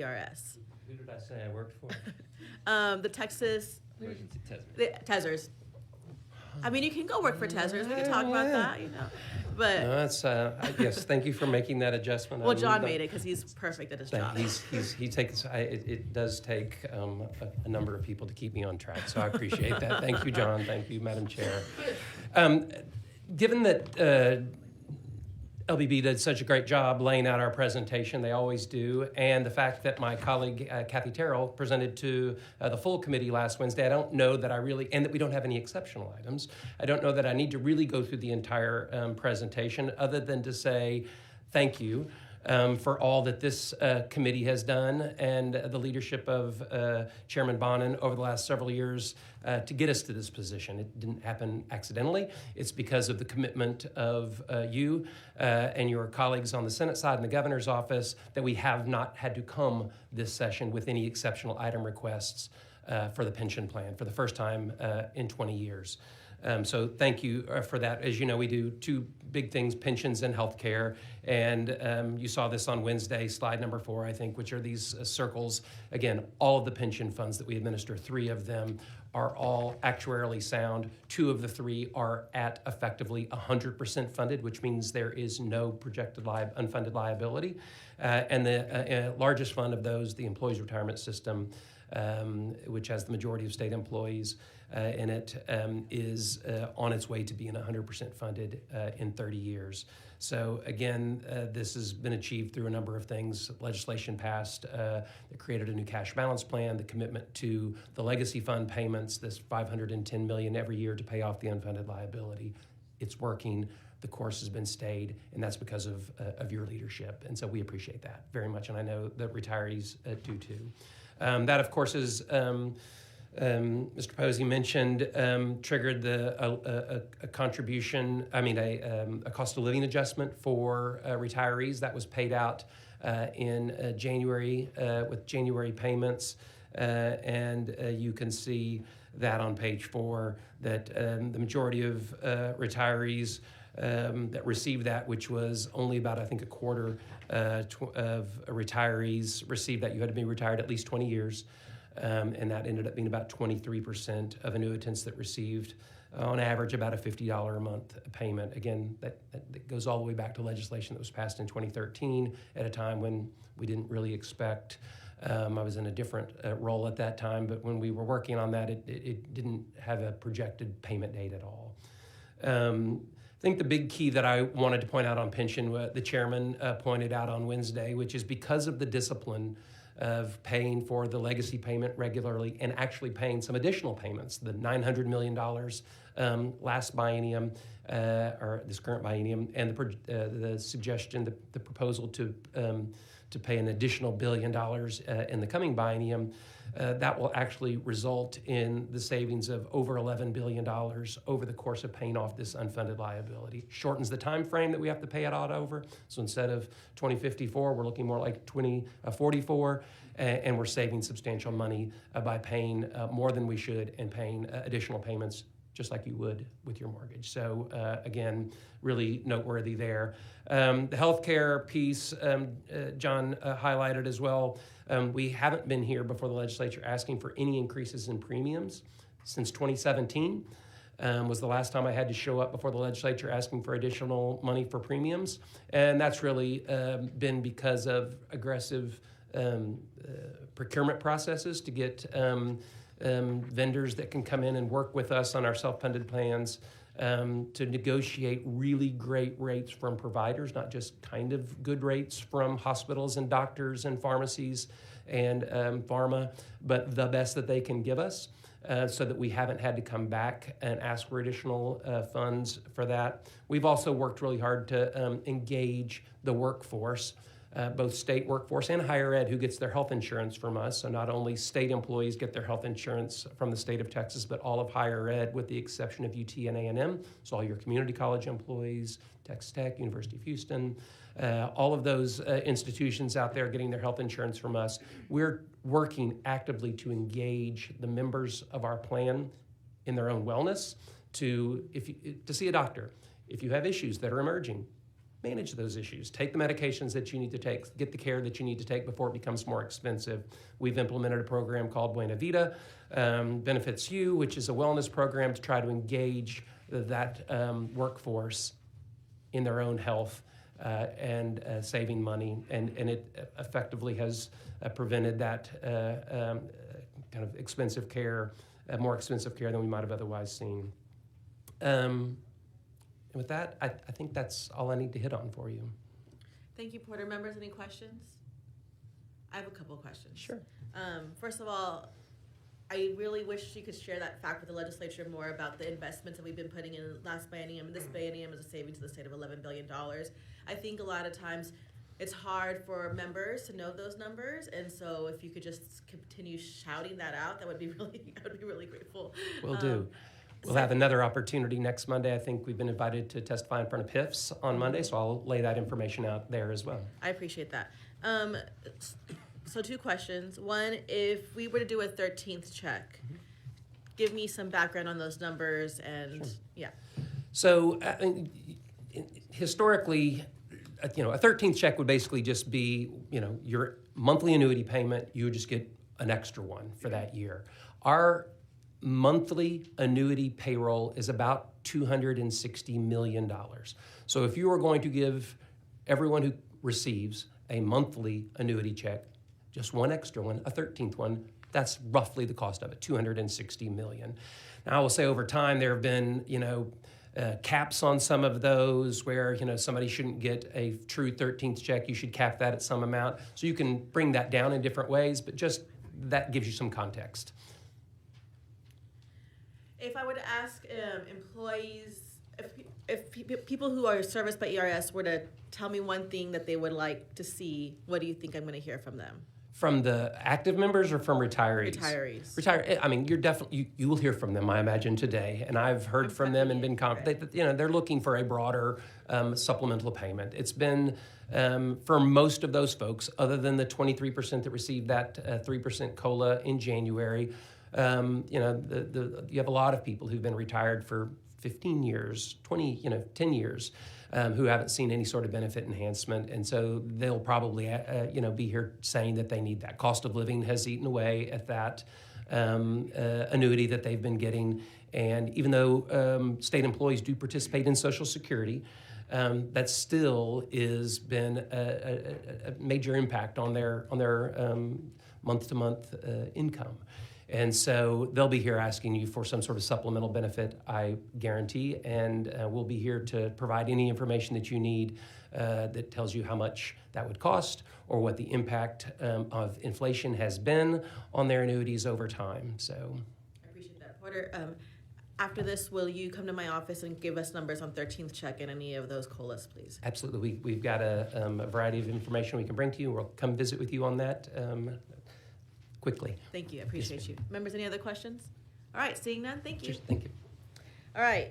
ERS. Who did I say I worked for? The Texas, Emergency Tesmers. the Tezers. I mean, you can go work for Tezers. We can talk about that, But No, that's yes. Thank you for making that adjustment. well, John made it because he's perfect at his job. He takes. It does take a number of people to keep me on track, so I appreciate that. Thank you, John. Thank you, Madam Chair. Given that LBB did such a great job laying out our presentation, they always do, and the fact that my colleague Kathy Terrell presented to the full committee last Wednesday, I don't know that I really, and that we don't have any exceptional items, I don't know that I need to really go through the entire presentation other than to say thank you for all that this committee has done and the leadership of Chairman Bonin over the last several years to get us to this position. It didn't happen accidentally. It's because of the commitment of you and your colleagues on the Senate side and the governor's office that we have not had to come this session with any exceptional item requests for the pension plan for the first time in 20 years. So thank you for that. As you know, we do two big things, pensions and health care. And you saw this on Wednesday, slide number 4, I think, which are these circles. Again, all of the pension funds that we administer, 3 of them are all actuarially sound. 2 of the 3 are at effectively 100% funded, which means there is no projected unfunded liability. And the largest fund of those, the Employees Retirement System, which has the majority of state employees in it, is on its way to being 100% funded in 30 years. So again, this has been achieved through a number of things. Legislation passed that created a new cash balance plan, the commitment to the legacy fund payments, this $510 million every year to pay off the unfunded liability. It's working. The course has been stayed, and that's because of your leadership. And so we appreciate that very much, and I know that retirees do too. That, of course, is, Mr. Posey mentioned, triggered a contribution, a cost of living adjustment for retirees that was paid out in January with January payments. And you can see that on page 4, that the majority of retirees that received that, which was only about, I think, a quarter of retirees received that. You had to be retired at least 20 years, and that ended up being about 23% of annuitants that received, on average, about a $50 a month payment. Again, that goes all the way back to legislation that was passed in 2013 at a time when we didn't really expect. I was in a different role at that time, but when we were working on that, it didn't have a projected payment date at all. I think the big key that I wanted to point out on pension, the chairman pointed out on Wednesday, which is because of the discipline of paying for the legacy payment regularly and actually paying some additional payments, the $900 million last biennium, or this current biennium, and the suggestion, the proposal to pay an additional $1 billion in the coming biennium, that will actually result in the savings of over $11 billion over the course of paying off this unfunded liability. Shortens the time frame that we have to pay it out over. So instead of 2054, we're looking more like 2044, and we're saving substantial money by paying more than we should and paying additional payments just like you would with your mortgage. So again, really noteworthy there. The healthcare piece, John highlighted as well. We haven't been here before the legislature asking for any increases in premiums since 2017. Was the last time I had to show up before the legislature asking for additional money for premiums. And that's really been because of aggressive procurement processes to get vendors that can come in and work with us on our self-funded plans to negotiate really great rates from providers, not just kind of good rates from hospitals and doctors and pharmacies and pharma, but the best that they can give us so that we haven't had to come back and ask for additional funds for that. We've also worked really hard to engage the workforce, both state workforce and higher ed who gets their health insurance from us. So not only state employees get their health insurance from the state of Texas, but all of higher ed with the exception of UT and A&M. So all your community college employees, Texas Tech, University of Houston, all of those institutions out there getting their health insurance from us. We're working actively to engage the members of our plan in their own wellness to see a doctor. If you have issues that are emerging, manage those issues. Take the medications that you need to take, get the care that you need to take before it becomes more expensive. We've implemented a program called Buena Vida, Benefits You, which is a wellness program to try to engage that workforce in their own health and saving money. And it effectively has prevented that kind of expensive care, more expensive care than we might have otherwise seen. And with that, I think that's all I need to hit on for you. Thank you, Porter. Members, any questions? I have a couple of questions. Sure. First of all, I really wish you could share that fact with the legislature more about the investments that we've been putting in last biennium. And this biennium is a savings to the state of $11 billion. I think a lot of times it's hard for members to know those numbers. And so if you could just continue shouting that out, I would be really grateful. Will do. We'll have another opportunity next Monday. I think we've been invited to testify in front of PIFs on Monday, so I'll lay that information out there as well. I appreciate that. So 2 questions. One, if we were to do a 13th check, give me some background on those numbers and Sure. yeah. So historically, a 13th check would basically just be, your monthly annuity payment. You would just get an extra one for that year. Our monthly annuity payroll is about $260 million. So if you are going to give everyone who receives a monthly annuity check, just one extra one, a 13th one, that's roughly the cost of it, $260 million. Now I will say over time there have been, caps on some of those where, somebody shouldn't get a true 13th check. You should cap that at some amount. So you can bring that down in different ways, but just that gives you some context. If I were to ask employees, if people who are serviced by ERS were to tell me one thing that they would like to see, what do you think I'm going to hear from them? From the active members or from retirees? Retirees. I mean, you're definitely, you will hear from them, I imagine, today. And I've heard from them and been confident that, they're looking for a broader supplemental payment. It's been, for most of those folks, other than the 23% that received that 3% COLA in January, you have a lot of people who've been retired for 15 years, 10 years, who haven't seen any sort of benefit enhancement. And so they'll probably, be here saying that they need that. Cost of living has eaten away at that annuity that they've been getting. And even though state employees do participate in Social Security, that still has been a major impact on their month-to-month income. And so they'll be here asking you for some sort of supplemental benefit, I guarantee, and we'll be here to provide any information that you need that tells you how much that would cost or what the impact of inflation has been on their annuities over time. So I appreciate that. Porter, after this, will you come to my office and give us numbers on 13th check and any of those COLAs, please? Absolutely. We've got a variety of information we can bring to you. We'll come visit with you on that quickly. Thank you. I appreciate you. Members, any other questions? All right. Seeing none, thank you. Thank you. All right.